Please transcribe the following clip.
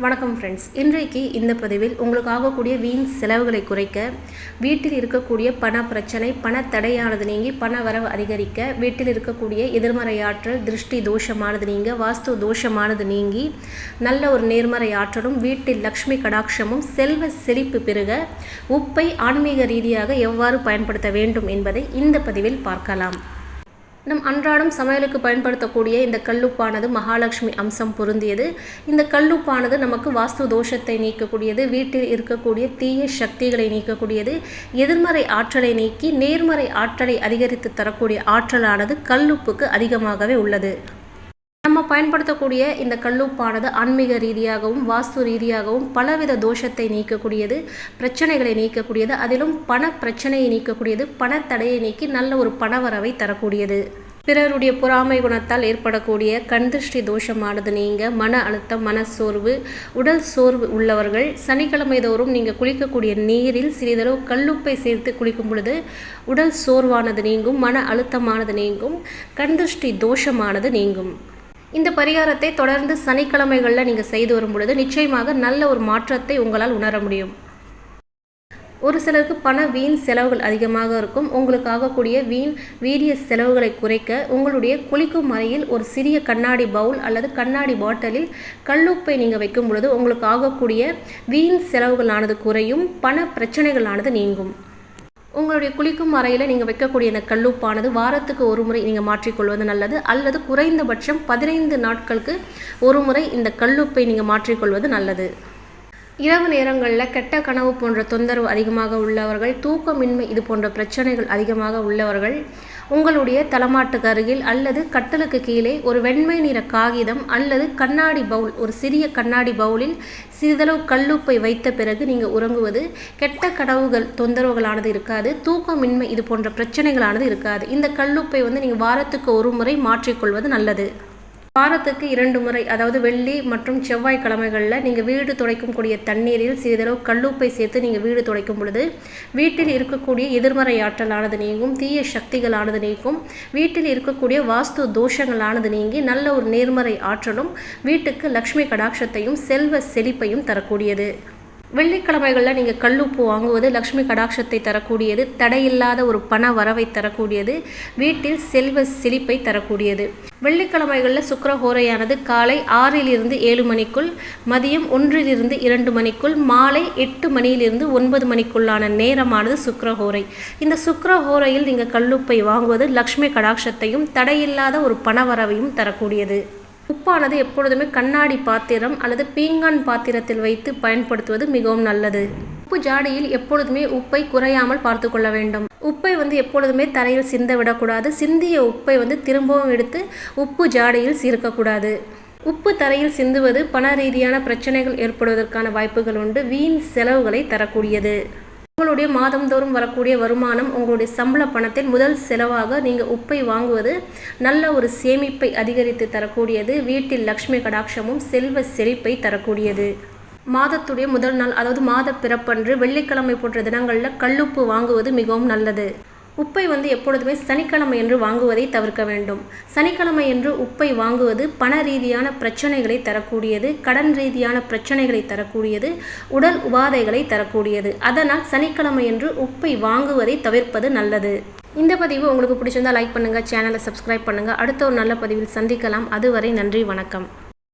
வணக்கம் ஃப்ரெண்ட்ஸ், இன்றைக்கு இந்த பதிவில் உங்களுக்கு ஆகக்கூடிய வீண் செலவுகளை குறைக்க, வீட்டில் இருக்கக்கூடிய பண பிரச்சனை, பண தடையானது நீங்கி பண வரவு அதிகரிக்க, வீட்டில் இருக்கக்கூடிய எதிர்மறை ஆற்றல், திருஷ்டி தோஷமானது நீங்க, வாஸ்து தோஷமானது நீங்கி நல்ல ஒரு நேர்மறை ஆற்றலும், வீட்டில் லக்ஷ்மி கடாட்சமும், செல்வ செழிப்பு பெருக உப்பை ஆன்மீக ரீதியாக எவ்வாறு பயன்படுத்த வேண்டும் என்பதை இந்த பதிவில் பார்க்கலாம். நம் அன்றாடம் சமையலுக்கு பயன்படுத்தக்கூடிய இந்த கல்லுப்பானது மகாலட்சுமி அம்சம் பொருந்தியது. இந்த கல்லுப்பானது நமக்கு வாஸ்து தோஷத்தை நீக்கக்கூடியது, வீட்டில் இருக்கக்கூடிய தீய சக்திகளை நீக்கக்கூடியது, எதிர்மறை ஆற்றலை நீக்கி நேர்மறை ஆற்றலை அதிகரித்து தரக்கூடிய ஆற்றலானது கல்லுப்புக்கு அதிகமாகவே உள்ளது. நம்ம பயன்படுத்தக்கூடிய இந்த கல்லுப்பானது ஆன்மீக ரீதியாகவும் வாஸ்து ரீதியாகவும் பலவித தோஷத்தை நீக்கக்கூடியது, பிரச்சனைகளை நீக்கக்கூடியது, அதிலும் பண பிரச்சனையை நீக்கக்கூடியது, பணத்தடையை நீக்கி நல்ல ஒரு பணவரவை தரக்கூடியது. பிறருடைய பொறாமை குணத்தால் ஏற்படக்கூடிய கண்திருஷ்டி தோஷமானது நீங்க, மன அழுத்தம், மனச்சோர்வு, உடல் சோர்வு உள்ளவர்கள் சனிக்கிழமை தோறும் நீங்கள் குளிக்கக்கூடிய நீரில் சிறிதளவு கல்லுப்பை சேர்த்து குளிக்கும் பொழுது உடல் சோர்வானது நீங்கும், மன அழுத்தமானது நீங்கும், கண்திருஷ்டி தோஷமானது நீங்கும். இந்த பரிகாரத்தை தொடர்ந்து சனிக்கிழமைகளில் நீங்கள் செய்து வரும் பொழுது நிச்சயமாக நல்ல ஒரு மாற்றத்தை உங்களால் உணர முடியும். ஒரு சிலருக்கு பண வீண் செலவுகள் அதிகமாக இருக்கும். உங்களுக்கு ஆகக்கூடிய வீரிய செலவுகளை குறைக்க உங்களுடைய குளிக்கும் அறையில் ஒரு சிறிய கண்ணாடி பவுல் அல்லது கண்ணாடி பாட்டிலில் கல்லுப்பை நீங்கள் வைக்கும் பொழுது உங்களுக்கு ஆகக்கூடிய வீண் செலவுகளானது குறையும், பண பிரச்சனைகளானது நீங்கும். உங்களுடைய குளிக்கும் அறையில் நீங்கள் வைக்கக்கூடிய இந்த கல்லுப்பானது வாரத்துக்கு ஒரு முறை நீங்கள் மாற்றிக்கொள்வது நல்லது, அல்லது குறைந்தபட்சம் 15 நாட்களுக்கு ஒரு முறை இந்த கல்லுப்பை நீங்கள் மாற்றிக்கொள்வது நல்லது. இரவு நேரங்களில் கெட்ட கனவு போன்ற தொந்தரவு அதிகமாக உள்ளவர்கள், தூக்கமின்மை இது போன்ற பிரச்சனைகள் அதிகமாக உள்ளவர்கள் உங்களுடைய தலமாட்டுக்கு அருகில் அல்லது கட்டலுக்கு கீழே ஒரு வெண்மை நிற காகிதம் அல்லது கண்ணாடி பவுல், ஒரு சிறிய கண்ணாடி பவுலில் சிறிதளவு கல்லுப்பை வைத்த பிறகு நீங்கள் உறங்குவது கெட்ட கனவுகள் தொந்தரவுகளானது இருக்காது, தூக்கமின்மை இது போன்ற பிரச்சனைகளானது இருக்காது. இந்த கல்லுப்பை நீங்கள் வாரத்துக்கு ஒரு முறை மாற்றிக்கொள்வது நல்லது. வாரத்துக்கு 2 முறை, அதாவது வெள்ளி மற்றும் செவ்வாய்க்கிழமைகளில் நீங்கள் வீடு துடைக்கும் கூடிய தண்ணீரில் சிறிதளவு கல்லுப்பை சேர்த்து நீங்கள் வீடு துடைக்கும் பொழுது வீட்டில் இருக்கக்கூடிய எதிர்மறை ஆற்றலானது நீங்கும், தீய சக்திகளானது நீக்கும், வீட்டில் இருக்கக்கூடிய வாஸ்து தோஷங்களானது நீங்கி நல்ல ஒரு நேர்மறை ஆற்றலும், வீட்டுக்கு லக்ஷ்மி கடாட்சத்தையும் செல்வ செழிப்பையும் தரக்கூடியது. வெள்ளிக்கிழமைகளில் நீங்கள் கல்லுப்பு வாங்குவது லக்ஷ்மி கடாட்சத்தை தரக்கூடியது, தடையில்லாத ஒரு பண வரவை தரக்கூடியது, வீட்டில் செல்வ செழிப்பை தரக்கூடியது. வெள்ளிக்கிழமைகளில் சுக்கிரஹோரையானது காலை 6 to 7 மணிக்குள், மதியம் 1 to 2 மணிக்குள், மாலை 8 மணியிலிருந்து 9 மணிக்குள்ளான நேரமானது சுக்கிரஹோரை. இந்த சுக்கிரஹோரையில் நீங்கள் கல்லுப்பை வாங்குவது லக்ஷ்மி கடாட்சத்தையும் தடையில்லாத ஒரு பணவரவையும் தரக்கூடியது. உப்பானது எப்பொழுதுமே கண்ணாடி பாத்திரம் அல்லது பீங்கான் பாத்திரத்தில் வைத்து பயன்படுத்துவது மிகவும் நல்லது. உப்பு ஜாடியில் எப்பொழுதுமே உப்பை குறையாமல் பார்த்து கொள்ள வேண்டும். உப்பை எப்பொழுதுமே தரையில் சிந்த விடக்கூடாது. சிந்திய உப்பை திரும்பவும் எடுத்து உப்பு ஜாடியில் சேர்க்கக்கூடாது. உப்பு தரையில் சிந்துவது பண ரீதியான பிரச்சனைகள் ஏற்படுவதற்கான வாய்ப்புகள் உண்டு, வீண் செலவுகளை தரக்கூடியது. உங்களுடைய மாதந்தோறும் வரக்கூடிய வருமானம், உங்களுடைய சம்பள பணத்தில் முதல் செலவாக நீங்கள் உப்பை வாங்குவது நல்ல ஒரு சேமிப்பை அதிகரித்து தரக்கூடியது, வீட்டில் லக்ஷ்மி கடாட்சமும் செல்வ செழிப்பை தரக்கூடியது. மாதத்துடைய முதல் நாள், அதாவது மாத பிறப்பன்று வெள்ளிக்கிழமை போன்ற தினங்களில் கல்லுப்பு வாங்குவது மிகவும் நல்லது. உப்பை எப்பொழுதுமே சனிக்கிழமை என்று வாங்குவதை தவிர்க்க வேண்டும். சனிக்கிழமை என்று உப்பை வாங்குவது பண ரீதியான பிரச்சனைகளை தரக்கூடியது, கடன் ரீதியான பிரச்சனைகளை தரக்கூடியது, உடல் உபாதைகளை தரக்கூடியது. அதனால் சனிக்கிழமை என்று உப்பை வாங்குவதை தவிர்ப்பது நல்லது. இந்த பதிவு உங்களுக்கு பிடிச்சிருந்தால் லைக் பண்ணுங்கள், சேனலை சப்ஸ்கிரைப் பண்ணுங்கள். அடுத்த ஒரு நல்ல பதிவில் சந்திக்கலாம். அதுவரை நன்றி, வணக்கம்.